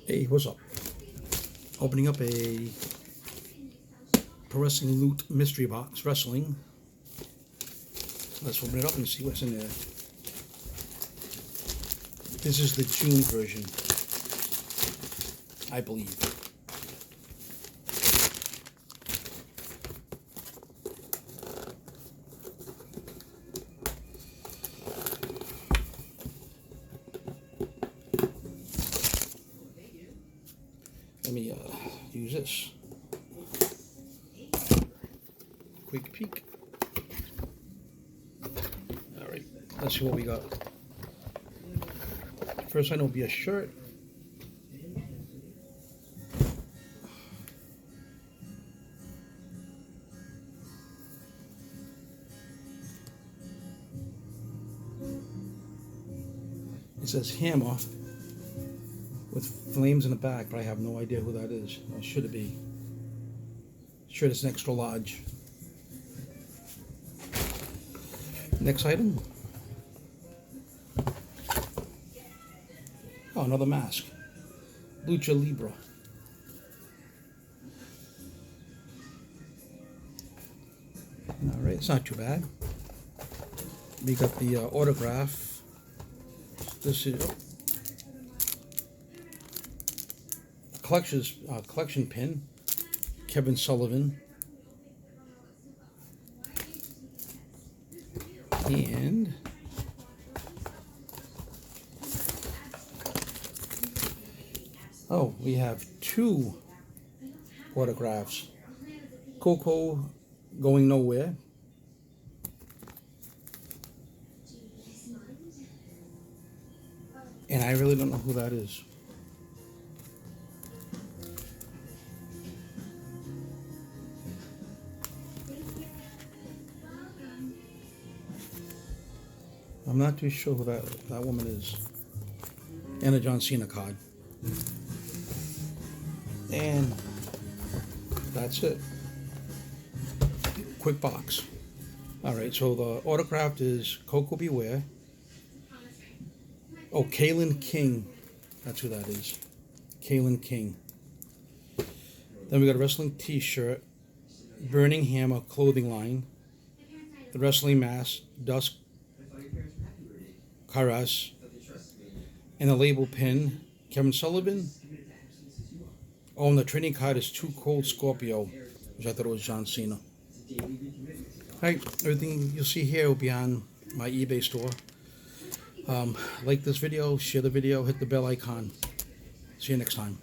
Hey, what's up? Opening up a Pro Wrestling Loot mystery box wrestling. Let's open it up and see what's in there. This is the June version, I believe. Let me use this. Quick peek. All right, let's see what we got. First item will be a shirt. It says Hammer with flames in the back, but I have no idea who that is. Or should it be? Shirt is an extra large. Next item. Oh, another mask. Lucha Libre. Alright, it's not too bad. We got the autograph. This is collection pin. Kevin Sullivan. And oh, we have two autographs. Coco Going Nowhere. And I really don't know who that is. I'm not too sure who that woman is. And a John Cena card. And that's it. Quick box. Alright, so the autograph is Coco Beware. Oh, Kalen King. That's who that is. Kalen King. Then we got a wrestling t-shirt. Burning Hammer clothing line. The wrestling mask. Dusk Karas. And a label pin. Kevin Sullivan. Oh, and the trading card is Too Cold Scorpio, which I thought it was John Cena. Alright, everything you'll see here will be on my eBay store. Like this video, share the video, hit the bell icon. See you next time.